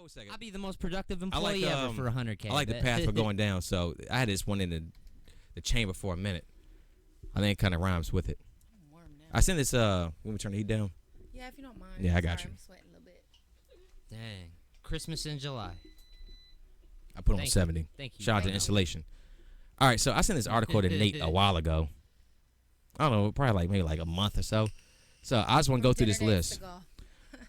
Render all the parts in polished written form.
hold a second. I'll be the most productive employee ever for 100K. I like the path for going down. So I had this one in the chamber for a minute. I think it kind of rhymes with it. I'm warm now. I sent this. When we turn the heat down. Yeah, if you don't mind. Yeah, I got Sorry, you. I'm sweating a little bit. Dang. Christmas in July. I put on Thank you. 70. Thank you. Shout out to Thank the you. installation. All right, so I sent this article to Nate a while ago. I don't know, probably maybe a month or so. So I just want to go through this list.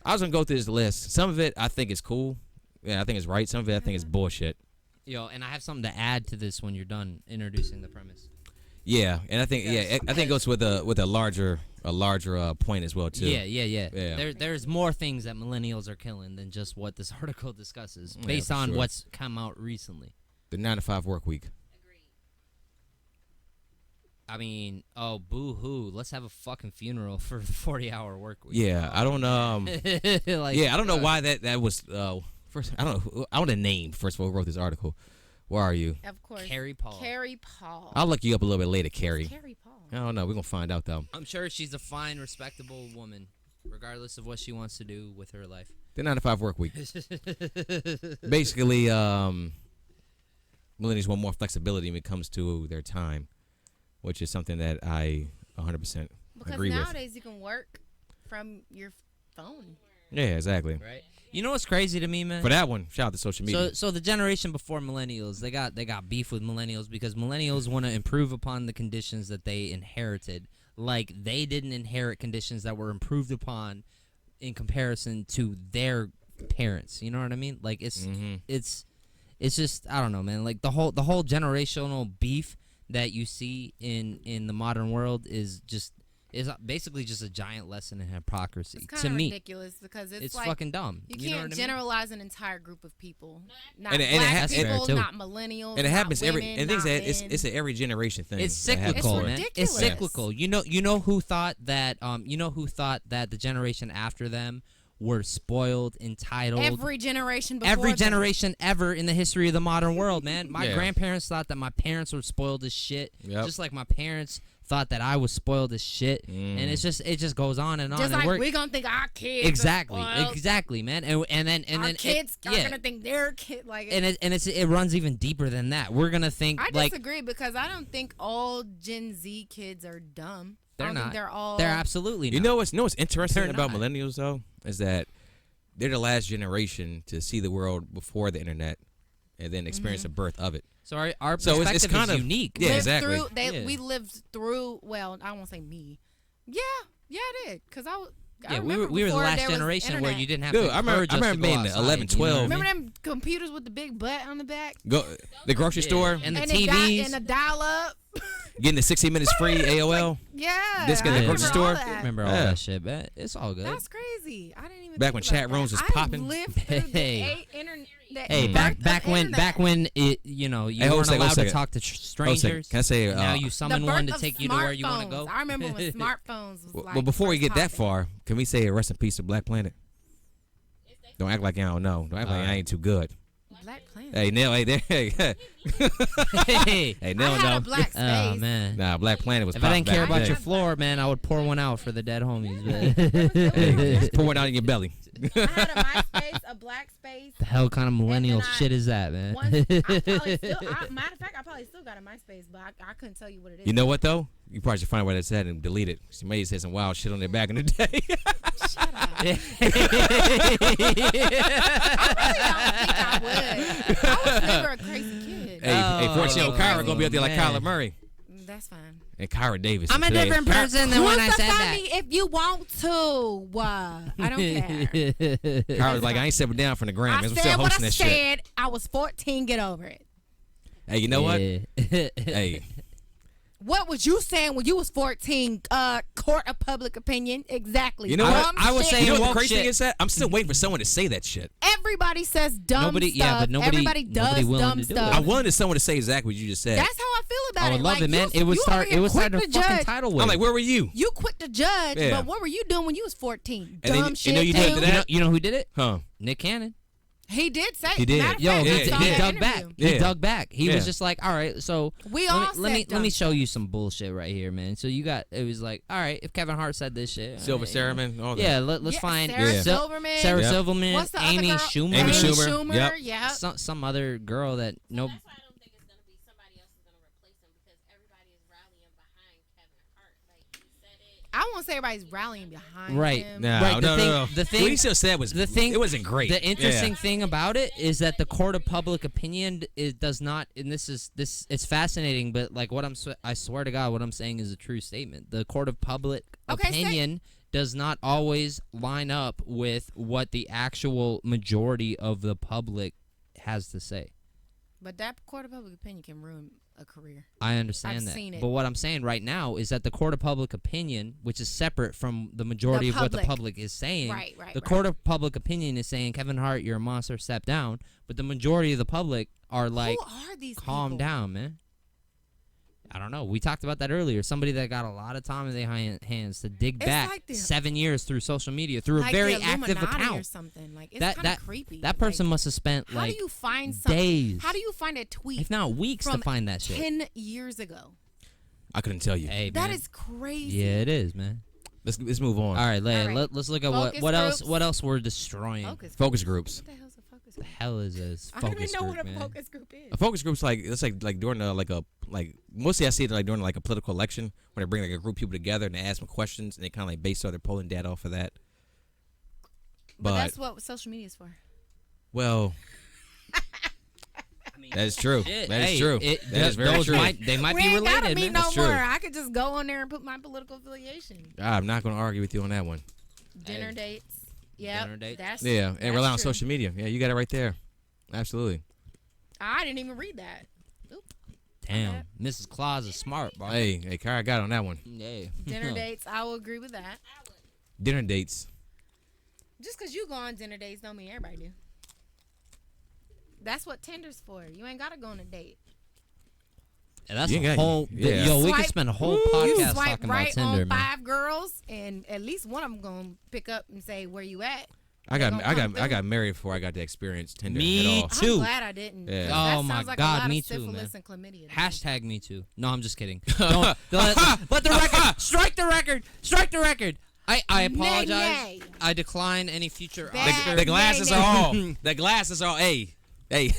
I was gonna go through this list. Some of it I think is cool. Yeah, I think it's right. Some of it I think is bullshit. Yo, and I have something to add to this when you're done introducing the premise. Yeah, and I think I think it goes with a larger point as well too. Yeah. There's more things that millennials are killing than just what this article discusses, based on sure. what's come out recently. The 9-to-5 work week. I mean, oh, boo-hoo. Let's have a fucking funeral for the 40-hour work week. Yeah, I don't I don't know why that was first. I don't know. I want a name first of all. Who wrote this article? Where are you? Of course. Carrie Paul. Carrie Paul. I'll look you up a little bit later, Carrie. Carrie Paul. I don't know. We're gonna find out though. I'm sure she's a fine, respectable woman, regardless of what she wants to do with her life. The 9-to-5 work week. Basically, millennials want more flexibility when it comes to their time, which is something that I 100% agree with. Because nowadays you can work from your phone. Yeah, exactly. Right. You know what's crazy to me, man? For that one, shout out to social media. So the generation before millennials, they got beef with millennials because millennials want to improve upon the conditions that they inherited. Like they didn't inherit conditions that were improved upon in comparison to their parents. You know what I mean? Like it's just I don't know, man. Like the whole generational beef that you see in the modern world is basically just a giant lesson in hypocrisy. It's to kind of me, ridiculous because it's like fucking dumb. You know can't what generalize an entire group of people. Not And black it people, too. not millennials, And it happens not every. women, And things not that men. it's an every generation thing. It's that happens. cyclical, It's man. ridiculous. It's cyclical. You know who thought that the generation after them were spoiled, entitled. Every generation before Every them. generation ever in the history of the modern world, man. My Yeah. grandparents thought that my parents were spoiled as shit, Yep. just like my parents thought that I was spoiled as shit. And it just goes on and on. Just and like we're gonna think our kids exactly, are spoiled. exactly, man. And then Our then kids are yeah. gonna think their kid like. And it runs even deeper than that. We're gonna think I like disagree because I don't think all Gen Z kids are dumb. I they're don't not. think they're all. They're absolutely not. You know what's interesting They're about not. millennials though is that they're the last generation to see the world before the internet, and then experience the birth of it. So our So perspective it's kind is of unique. Yeah, lived exactly. Through, Yeah. We lived through. Well, I won't say me. Yeah, I did. Cause I Yeah, we remember were the before last there was generation where internet. you didn't have Dude, to I remember encourage us to being go in outside, 11, you know what I 12. mean? Remember them computers with the big butt on the back? Go the grocery store, And the and TVs. and the dial up. getting the 60 minutes free AOL. Yeah. This guy I at the remember grocery all store? that. Remember all Yeah. that shit, man. It's all good. That's crazy. I didn't even Back think when about chat that. rooms was I popping. lived through Hey. Mm. Back when it you Hey, hold weren't a second, allowed to second. talk to strangers. Can I say? And now you summon the one birth to of take you to where you want to smartphones. go. I remember when smartphones was like. well, before we first get that popping. far, can we say a rest in peace to Black Planet? Don't act like I don't know. Don't act like I ain't too good. Black Planet. Hey, Neil, hey, there. Hey, Hey, hey, I Neil, had no. a black space. oh man. Nah, Black Planet was If I popping didn't care back in about the your day. floor, man, I would pour one out for the dead homies. Man. Hey, just pour it out in your belly. I had a MySpace, a black space. The hell kind of millennial I- shit is that, man? Once, I probably still, matter of fact, I probably still got a MySpace, but I couldn't tell you what it is. You know what though? You probably should find where that's at and delete it. She may have said some wild shit on there back in the day. Shut up. I really don't think I would. I was never a crazy kid. Hey, 14-year-old Kyra crazy. gonna be up there like Man. Kyler Murray That's fine. and Kyra Davis. I'm a today. different person than when I said Crucify that. me if you want to. I don't care. Kyra's like, I ain't stepping down from the Grammys. I I'm said still what hosting I that shit. said. I was 14. Get over it. Hey, you know what? Yeah. Hey, What was you saying when you was 14? Court of public opinion. Exactly. you know what? Dumb I was shit. saying You know what woke the crazy shit. thing is that I'm still waiting for someone to say that shit. Everybody says dumb Nobody- stuff. yeah, but nobody- Everybody nobody does willing dumb to do stuff. it. I wanted someone to say exactly what you just said. That's how I feel about I it. would love like, it, man. You, It would you start. over here It would start quick a to fucking judge. tidal I'm wave. like, where were you? You quick to judge, Yeah. but what were you doing when you was 14? And then Dumb you shit know you too. did that? You know who did it? Huh? Nick Cannon. He did say. He did. Matter of Yo, fact, Yeah, I he, saw he that dug back. interview. He Yeah. dug back. He Yeah. was just like, all right, so We all let me said let me dumb show shit. you some bullshit right here, man. So it was like, all right, if Kevin Hart said this shit, Silver all right, Sermon, all that. yeah, let's Yeah, find Sarah Yeah. Silverman. Sarah Yep. Silverman, What's the other Amy girl? Schumer, Amy Schumer. Yep. Yeah. some other girl that no. That's why I don't think it's gonna be somebody else is gonna replace him because everybody is rallying behind Kevin Hart. Like he said it. I won't say everybody's rallying behind Right. him. No, Right, the no, thing- no. the thing- what he still said was the thing- it wasn't great. The interesting Yeah. thing about it is that the court of public opinion does not, and this it's fascinating, but like I swear to God, what I'm saying is a true statement. The court of public Okay, opinion does not always line up with what the actual majority of the public has to say. But that court of public opinion can ruin a career. I understand I've that. seen it. But what I'm saying right now is that the court of public opinion, which is separate from the majority of what the public is saying, Right. the court of public opinion is saying, Kevin Hart, you're a monster, step down. But the majority of the public are like, who are these calm people? down, man. I don't know. We talked about that earlier. Somebody that got a lot of time in their hands to dig It's back like the- 7 years through social media, through Like a very the active Illuminati or account. something. Like it's That kind of creepy. that person Like, must have spent How like do you find something? days, How do you find a tweet if not weeks, to from find that shit. 10 years ago? I couldn't tell you. Hey, That man. is crazy. Yeah, it is, man. Let's move on. All right, Leia, All right. let's look at Focus what else groups. what else we're destroying. Focus groups. What the hell's a focus The group? hell is this I don't focus even know group, what a man? focus group is. A focus group's like it's like during mostly I see it like during like a political election when they bring like a group of people together and they ask them questions and they kind of like base all their polling data off of that. But that's what social media is for. Well, that is true. Shit, That is hey, true. it- That is very those true. they might we be ain't gotta related, meet man. no That's more. true. I could just go on there and put my political affiliation. I'm not going to argue with you on that one. Dinner dates. Yeah. Dinner dates. That's Yeah, and that's rely on true. social media. Yeah, you got it right there. Absolutely. I didn't even read that. Damn, Mrs. Claus is smart, bro. Hey, Kara got on that one. Yeah. Dinner dates. I will agree with that. Dinner dates. Just because you go on dinner dates don't mean everybody do. That's what Tinder's for. You ain't gotta go on a date. And that's You a got- whole. yeah. Yo, we could Swipe- spend a whole You podcast swipe talking right about Tinder, on man. 5 girls, and at least one of them gonna pick up and say, "Where you at?" I gonna come got through. got married before I got to experience Tinder Me at all. too. I'm glad I didn't. Yeah. 'cause Oh that my sounds like God, a lot me of too, syphilis man. and chlamydia. to me. Hashtag me too. No, I'm just kidding. Don't, let the record strike the record. Strike the record. I apologize. Nay. I decline any future Bad. Oscar. The glasses Nay, are nay. all. The glasses are hey. Ricky,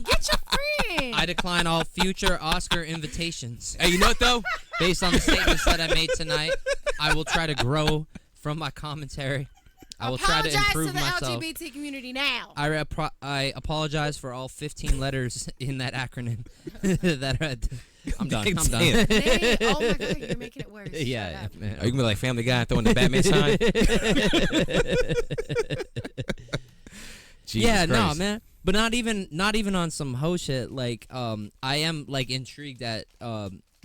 get your friend. I decline all future Oscar invitations. Hey, you know what though? Based on the statements that I made tonight, I will try to grow from my commentary. I will try to Apologize improve to the myself. LGBT community now. I apologize for all 15 letters in that acronym. I'm done. I'm done. Damn. Nay, oh my God, you're making it worse. Yeah, Shut up. man. Are you gonna be like Family Guy and throwing the Batman sign? Jesus Yeah, no, Christ. man. But not even on some hoe shit. Like, I am like intrigued at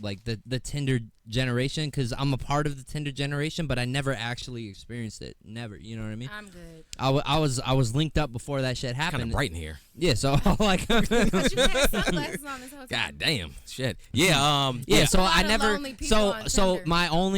like the Tinder generation because I'm a part of the Tinder generation, but I never actually experienced it. Never, you know what I mean? I'm good. I was linked up before that shit Kind happened. of bright in here. Yeah, so like. Because you had sunglasses on this whole time. God damn. Shit. Yeah. Yeah, so A lot I of never. lonely people So on so Tinder.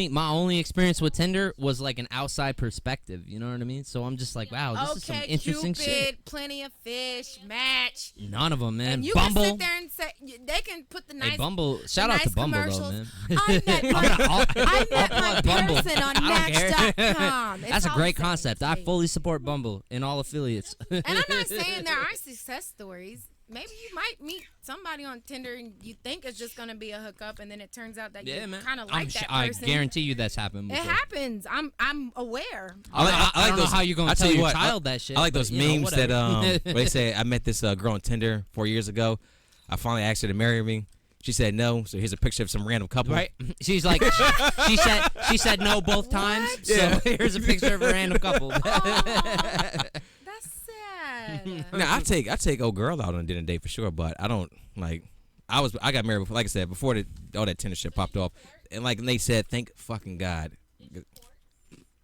my only experience with Tinder was like an outside perspective. You know what I mean? So I'm just like, wow, this is some Okay, interesting Cupid, shit. plenty of fish, Match. None of them, man. And you Bumble. can sit there and say they can put the nice. Hey, Bumble. Shout out to nice Bumble though, commercials. man. I met my, I met my Bumble. person on I don't care. Match.com. That's a great concept. I fully support Bumble and all affiliates. And I'm not saying there aren't success stories. Maybe you might meet somebody on Tinder and you think it's just gonna be a hookup, and then it turns out that Yeah, you man. kind of I'm like that I person. guarantee you that's happened It before. happens. I'm aware. I don't know how you're gonna I'll tell you your what, child that shit. I like but, those you know, memes that whatever. where they say I met this girl on Tinder 4 years ago. I finally asked her to marry me. She said no. So here's a picture of some random couple. Right? She's like, she said no both times. What? So here's a picture of a random couple. That's sad. Now I take old girl out on a dinner date for sure, but I don't like. I got married before, like I said, before all that Tinder shit popped off, and like Nate said, thank fucking God.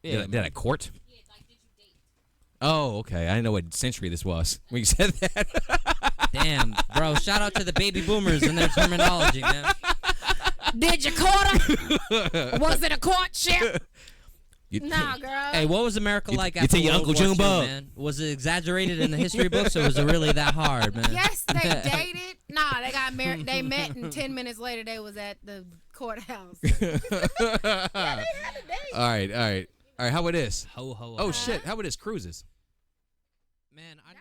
Did I court? Oh, okay. I didn't know what century this was when you said that. Damn, bro. Shout out to the baby boomers and their terminology, man. Did you court her? Was it a courtship? Nah, girl. Hey, what was America like you after tell your World Uncle War II, Junebug. man? Was it exaggerated in the history books, or was it really that hard, man? Yes, they dated. Nah, they got married. They met, and 10 minutes later, they was at the courthouse. All right. How about this? Ho ho. Oh shit! How about this cruises? Man, I know.